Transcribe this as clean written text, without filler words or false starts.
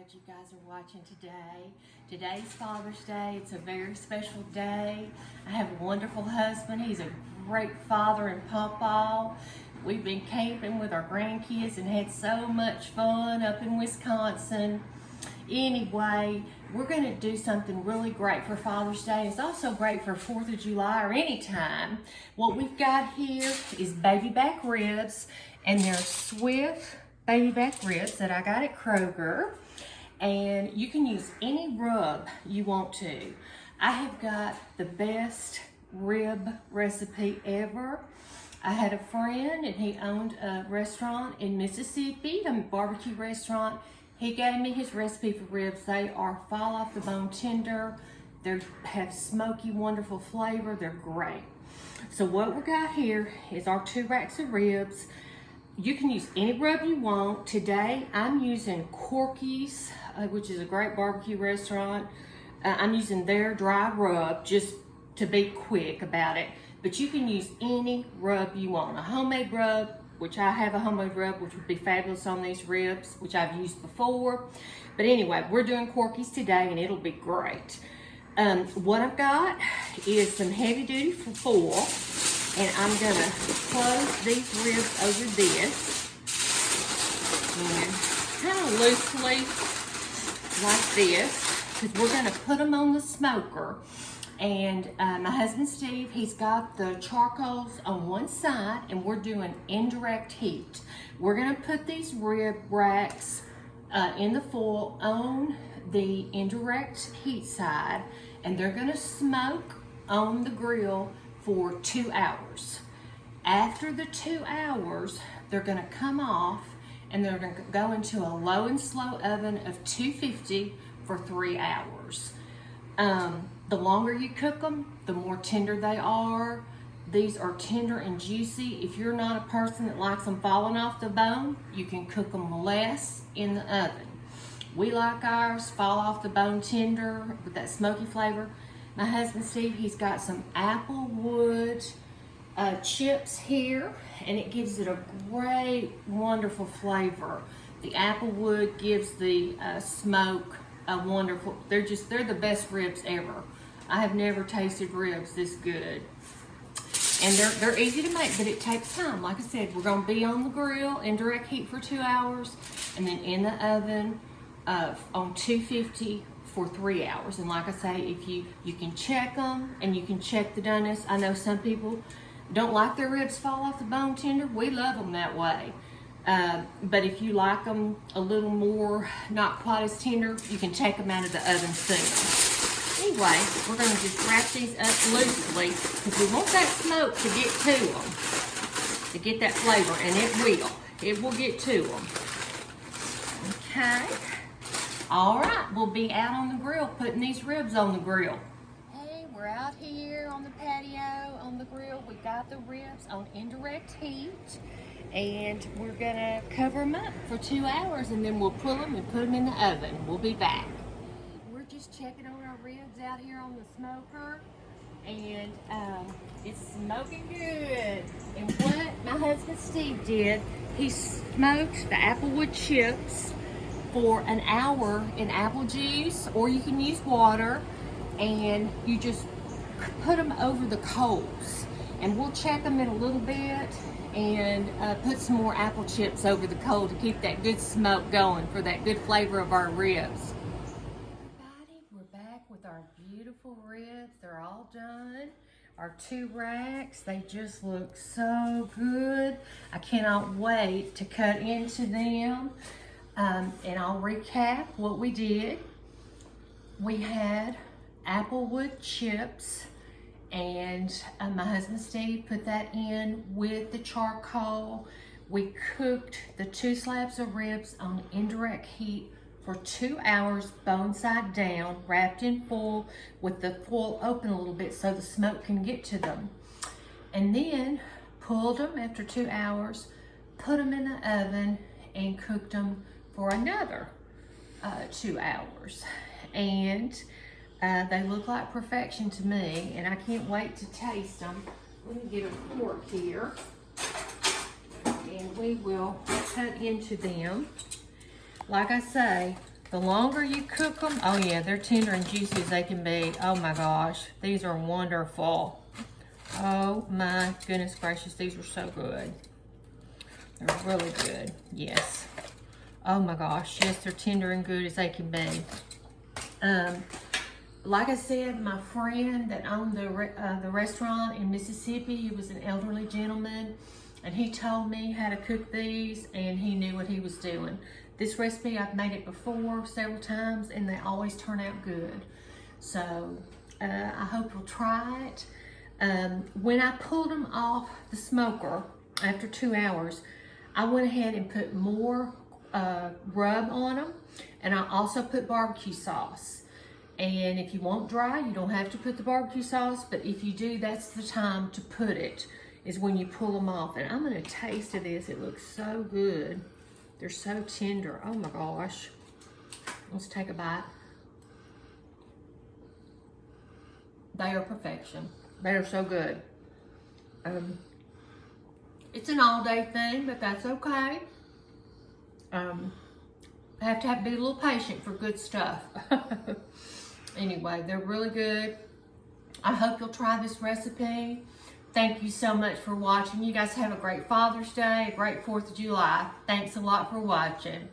glad you guys are watching today. Today's Father's Day. It's a very special day. I have a wonderful husband. He's a great father and pawpaw. We've been camping with our grandkids and had so much fun up in Wisconsin. Anyway, we're going to do something really great for Father's Day. It's also great for 4th of July or any time. What we've got here is baby back ribs, and they're Swift baby back ribs that I got at Kroger. And you can use any rub you want to. I have got the best rib recipe ever. I had a friend and he owned a restaurant in Mississippi, a barbecue restaurant. He gave me his recipe for ribs. They are fall off the bone tender. They have smoky, wonderful flavor. They're great. So what we got here is our 2 racks of ribs. You can use any rub you want. Today I'm using Corky's, which is a great barbecue restaurant. I'm using their dry rub just to be quick about it. But you can use any rub you want. A homemade rub, which I have a homemade rub, which would be fabulous on these ribs, which I've used before. But anyway, we're doing Corky's today and it'll be great. What I've got is some heavy duty foil, and I'm gonna close these ribs over this and kind of loosely like this, because we're gonna put them on the smoker. And my husband Steve, he's got the charcoals on one side and we're doing indirect heat. We're gonna put these rib racks in the foil on the indirect heat side, and they're gonna smoke on the grill for 2 hours. After the 2 hours, they're gonna come off and they're gonna go into a low and slow oven of 250 for 3 hours. The longer you cook them, the more tender they are. These are tender and juicy. If you're not a person that likes them falling off the bone, you can cook them less in the oven. We like ours fall off the bone tender with that smoky flavor. My husband Steve, he's got some Applewood chips here, and it gives it a great, wonderful flavor. The Applewood gives the smoke a wonderful, they're the best ribs ever. I have never tasted ribs this good. And they're easy to make, but it takes time. Like I said, we're gonna be on the grill, indirect heat for 2 hours, and then in the oven on 250 for 3 hours. And like I say, if you can check them and you can check the doneness. I know some people don't like their ribs fall off the bone tender. We love them that way. But if you like them a little more, not quite as tender, you can take them out of the oven sooner. Anyway, we're going to just wrap these up loosely because we want that smoke to get to them, to get that flavor, and it will get to them. Okay. All right, we'll be out on the grill putting these ribs on the grill. Hey, we're out here on the patio on the grill. We got the ribs on indirect heat, and we're gonna cover them up for 2 hours, and then we'll pull them and put them in the oven. We'll be back. We're just checking on our ribs out here on the smoker, and it's smoking good. And what my husband Steve did, he smoked the Applewood chips for an hour in apple juice, or you can use water, and you just put them over the coals. And we'll check them in a little bit and put some more apple chips over the coal to keep that good smoke going for that good flavor of our ribs. Everybody, we're back with our beautiful ribs. They're all done. Our 2 racks, they just look so good. I cannot wait to cut into them. And I'll recap what we did. We had Applewood chips, and my husband Steve put that in with the charcoal. We cooked the 2 slabs of ribs on indirect heat for 2 hours, bone side down, wrapped in foil with the foil open a little bit so the smoke can get to them. And then pulled them after 2 hours, put them in the oven, and cooked them for another 2 hours. And they look like perfection to me, and I can't wait to taste them. Let me get a fork here, and we will cut into them. Like I say, The longer you cook them, oh yeah, they're tender and juicy as they can be. Oh my gosh, these are wonderful. Oh my goodness gracious, these are so good. They're really good, yes. Oh my gosh, yes, they're tender and good as they can be. Like I said, my friend that owned the restaurant in Mississippi, he was an elderly gentleman, and he told me how to cook these, and he knew what he was doing. This recipe, I've made it before several times, and they always turn out good. So I hope you'll try it. When I pulled them off the smoker after 2 hours, I went ahead and put more rub on them, and I also put barbecue sauce. And if you want dry, you don't have to put the barbecue sauce, but if you do, that's the time to put it, is when you pull them off. And I'm gonna taste of this. It looks so good. They're so tender. Oh my gosh. Let's take a bite. They are perfection. They are so good. It's an all-day thing, but that's okay. I have to be a little patient for good stuff. Anyway, they're really good. I hope you'll try this recipe. Thank you so much for watching. You guys have a great Father's Day, a great 4th of July. Thanks a lot for watching.